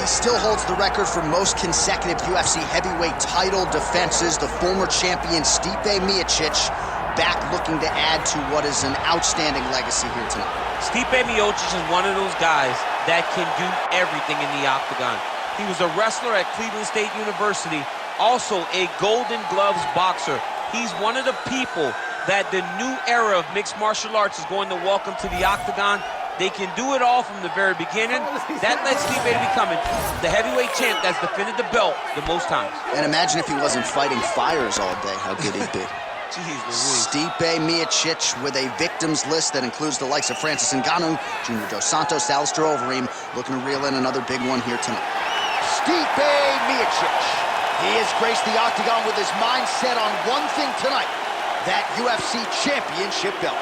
he still holds the record for most consecutive UFC heavyweight title defenses. The former champion Stipe Miocic back looking to add to what is an outstanding legacy here tonight. Stipe Miocic is one of those guys that can do everything in the octagon. He was a wrestler at Cleveland State University, also a Golden Gloves boxer. He's one of the people that the new era of mixed martial arts is going to welcome to the octagon. They can do it all from the very beginning. That led Stipe to becoming the heavyweight champ that's defended the belt the most times. And imagine if he wasn't fighting fires all day, how good he'd be. Stipe Miocic with a victims list that includes the likes of Francis Ngannou, Junior Dos Santos, Alistair Overeem, looking to reel in another big one here tonight. Stipe Miocic. He has graced the octagon with his mind set on one thing tonight, that UFC championship belt.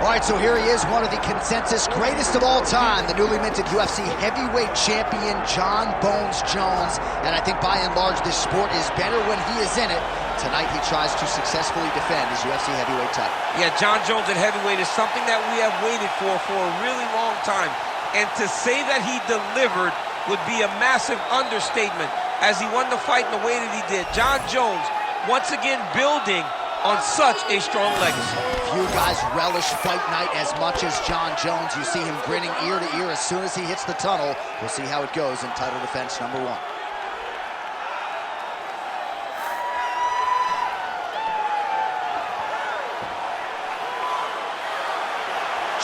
All right, so here he is, one of the consensus greatest of all time, the newly minted UFC heavyweight champion, Jon Bones Jones. And I think by and large, this sport is better when he is in it. Tonight, he tries to successfully defend his UFC heavyweight title. Yeah, Jon Jones at heavyweight is something that we have waited for a really long time. And to say that he delivered would be a massive understatement as he won the fight in the way that he did. Jon Jones, once again, building on such a strong legacy. Few guys relish fight night as much as Jon Jones. You see him grinning ear to ear as soon as he hits the tunnel. We'll see how it goes in title defense number 1.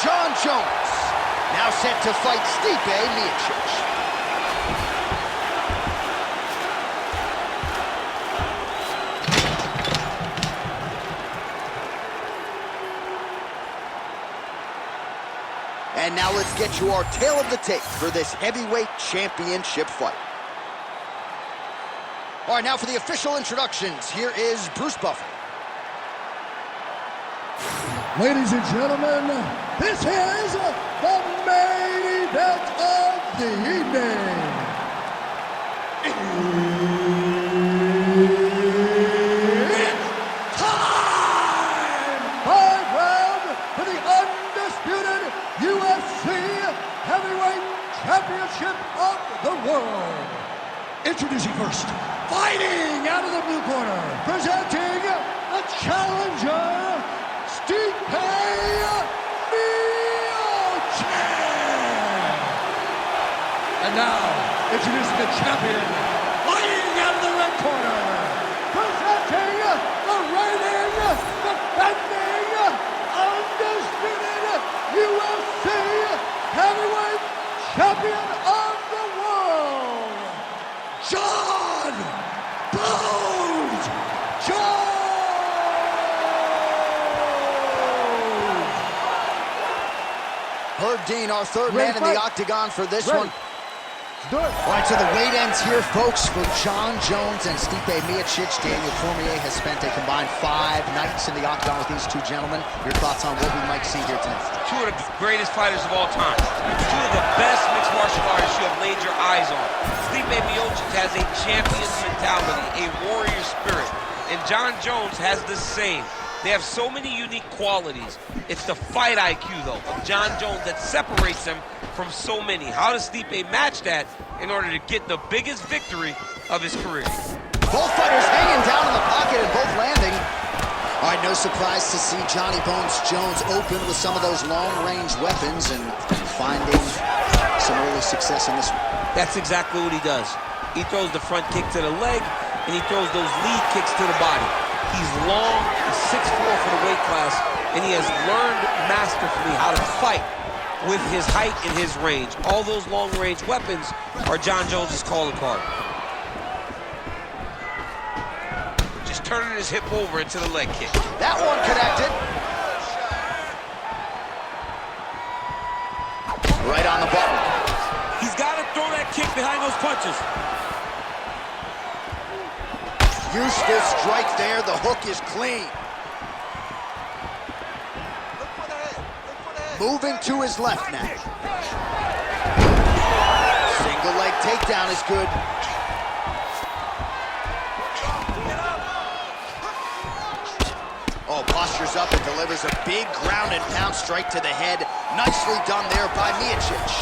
Jon Jones, now set to fight Stipe Miocic. And now let's get you our tale of the tape for this heavyweight championship fight. All right, now for the official introductions, here is Bruce Buffer. Ladies and gentlemen, this is the main event of the evening. It's time! 5 round for the undisputed UFC Heavyweight Championship of the world. Introducing first, fighting out of the blue corner, presenting the challenger, Stipe Miocic. And now, introducing the champion, fighting out of the red corner, presenting the reigning, defending, undisputed UFC Heavyweight Champion of the world, Jon Bones Jones. Herb Dean, our third man in the octagon for this one. Do it. All right, so the weight ends here, folks, for Jon Jones and Stipe Miocic. Daniel Cormier has spent a combined 5 nights in the octagon with these two gentlemen. Your thoughts on what we might see here tonight? Two of the greatest fighters of all time. Two of the best mixed martial artists you have laid your eyes on. Stipe Miocic has a champion's mentality, a warrior spirit, and Jon Jones has the same. They have so many unique qualities. It's the fight IQ, though, of Jon Jones that separates them from so many. How does Stipe match that in order to get the biggest victory of his career? Both fighters hanging down in the pocket and both landing. All right, no surprise to see Johnny Bones Jones open with some of those long-range weapons and finding some early success in this one. That's exactly what he does. He throws the front kick to the leg, and he throws those lead kicks to the body. He's long, he's 6'4" for the weight class, and he has learned masterfully how to fight with his height and his range. All those long-range weapons are Jon Jones' calling card. Just turning his hip over into the leg kick. That one connected. Right on the button. He's got to throw that kick behind those punches. Useful strike there. The hook is clean. Moving to his left now. Single leg takedown is good. Oh, postures up and delivers a big ground and pound strike to the head. Nicely done there by Miocic.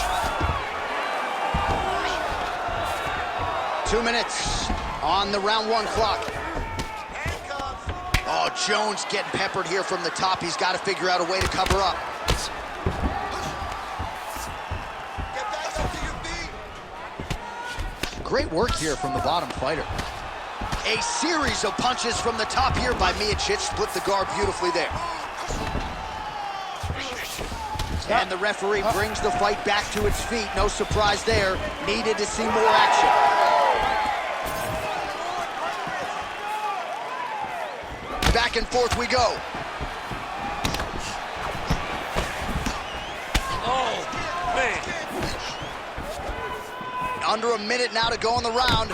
2 minutes on the round 1 clock. Oh, Jones getting peppered here from the top. He's got to figure out a way to cover up. Great work here from the bottom fighter. A series of punches from the top here by Miocic. Split the guard beautifully there. And the referee brings the fight back to its feet. No surprise there. Needed to see more action. Back and forth we go. Oh, man. Under a minute now to go in the round.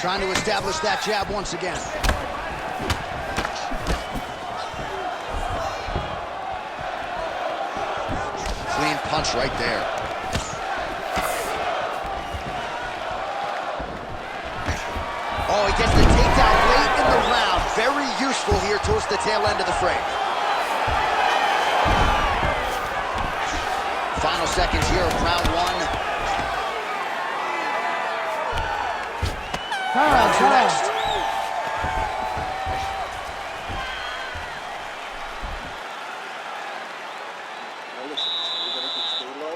Trying to establish that jab once again. Clean punch right there. Oh, he gets the takedown late in the round. Very useful here towards the tail end of the frame. Final seconds here of round 1. Round 2 next. Now listen, everybody can stay low,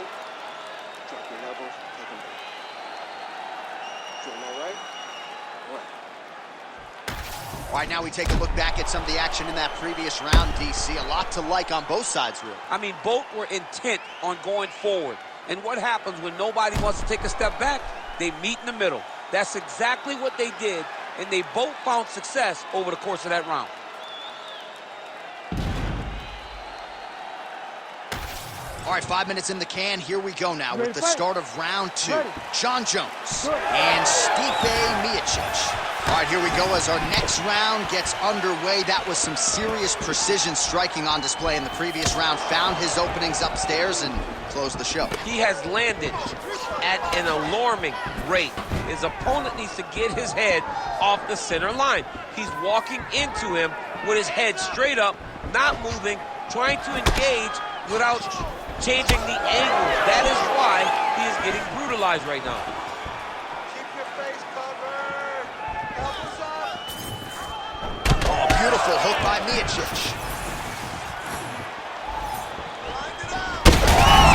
drop your levels, take them down. Feeling all right? All right. All right, now we take a look back at some of the action in that previous round, DC. A lot to like on both sides, really. I mean, both were intent on going forward. And what happens when nobody wants to take a step back? They meet in the middle. That's exactly what they did, and they both found success over the course of that round. All right, 5 minutes in the can. Here we go now with the start of round 2. Jon Jones and Stipe Miocic. All right, here we go as our next round gets underway. That was some serious precision striking on display in the previous round. Found his openings upstairs and closed the show. He has landed at an alarming rate. His opponent needs to get his head off the center line. He's walking into him with his head straight up, not moving, trying to engage without changing the angle. That is why he is getting brutalized right now. Keep your face covered. Help us up. Oh, beautiful hook by Miocic.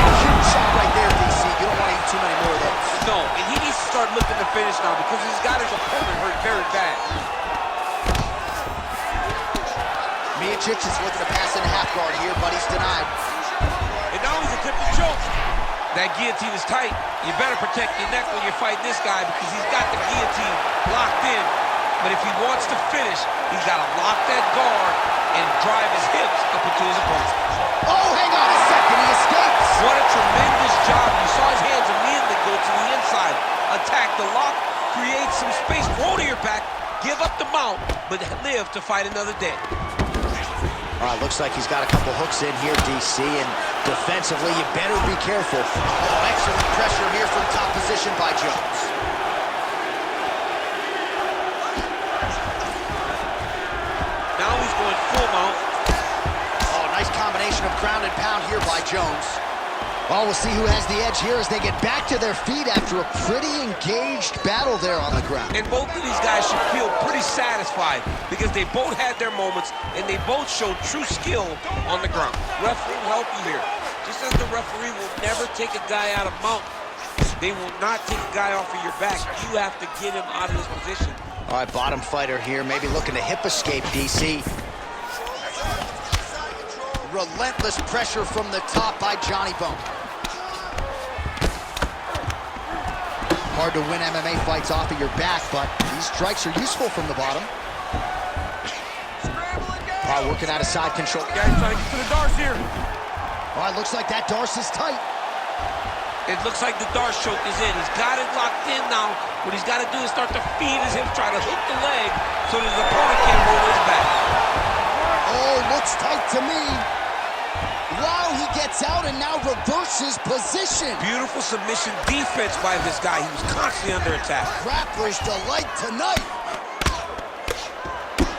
Huge shot right there, DC. You don't want to eat too many more of those. No, and he needs to start looking to finish now because he's got his opponent hurt very bad. Miocic is looking to pass in a half guard here, but he's denied. And now he's attempting to choke. That guillotine is tight. You better protect your neck when you fight this guy because he's got the guillotine locked in. But if he wants to finish, he's got to lock that guard and drive his hips up into his opponent. Oh, hang on a second. He escapes. What a tremendous job. You saw his hands immediately go to the inside. Attack the lock, create some space, roll to your back, give up the mount, but live to fight another day. All right, looks like he's got a couple hooks in here, DC, and defensively, you better be careful. Oh, excellent pressure here from top position by Jones. Now he's going full mount. Oh, nice combination of ground and pound here by Jones. Well, we'll see who has the edge here as they get back to their feet after a pretty engaged battle there on the ground. And both of these guys should feel pretty satisfied because they both had their moments and they both showed true skill on the ground. Referee will help you here. Just as the referee will never take a guy out of mount, they will not take a guy off of your back. You have to get him out of his position. All right, bottom fighter here, maybe looking to hip escape, DC. Relentless pressure from the top by Johnny Bone. Hard to win MMA fights off of your back, but these strikes are useful from the bottom. All right, working out of side control. Guys trying to get to the Darce here. All right, looks like that Darce is tight. It looks like the Darce choke is in. He's got it locked in now. What he's got to do is start to feed his hips, try to hook the leg so that his opponent can't roll his back. Oh, looks tight to me. Wow. how he gets out and now reverses position. Beautiful submission defense by this guy. He was constantly under attack. Grappler's delight tonight.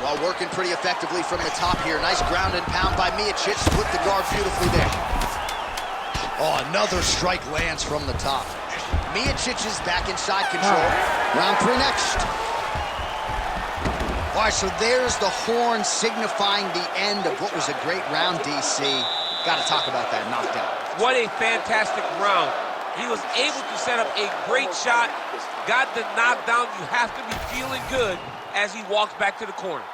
Well, working pretty effectively from the top here. Nice ground and pound by Miocic. Split the guard beautifully there. Oh, another strike lands from the top. Miocic is back inside control. Round 3 next. All right, so there's the horn signifying the end of what was a great round, DC. Got to talk about that knockdown. What a fantastic round. He was able to set up a great shot, got the knockdown. You have to be feeling good as he walks back to the corner.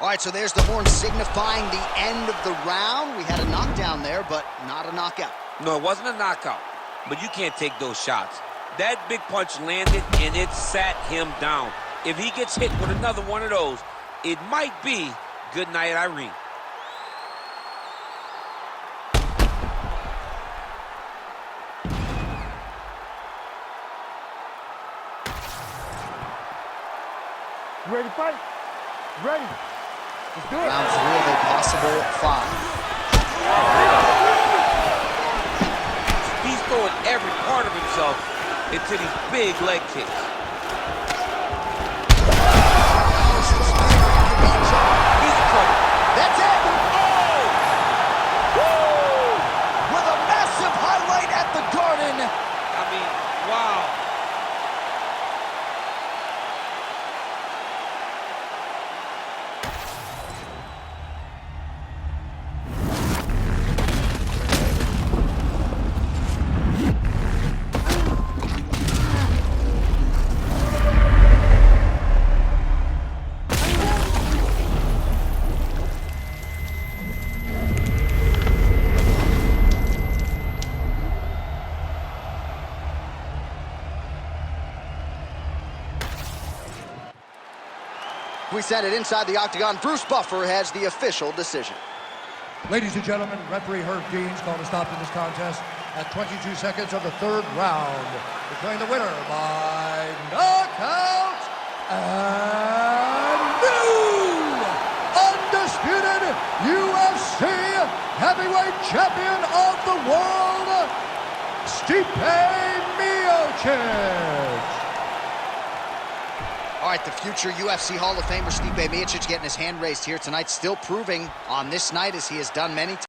All right, so there's the horn signifying the end of the round. We had a knockdown there, but not a knockout. No, it wasn't a knockout, but you can't take those shots. That big punch landed, and it sat him down. If he gets hit with another one of those, it might be good night, Irene. Ready to fight? Ready. Let's do it. Round 3 of a possible 5. He's throwing every part of himself into these big leg kicks. That's it. Oh! Woo! With a massive highlight at the Garden. I mean, wow. We send it inside the octagon. Bruce Buffer has the official decision. Ladies and gentlemen, referee Herb Dean's called a stop to this contest at 22 seconds of the 3rd round, declaring the winner by knockout and new undisputed UFC heavyweight champion of the world, Stipe Miocic. All right, the future UFC Hall of Famer Stipe Miocic getting his hand raised here tonight, still proving on this night as he has done many times.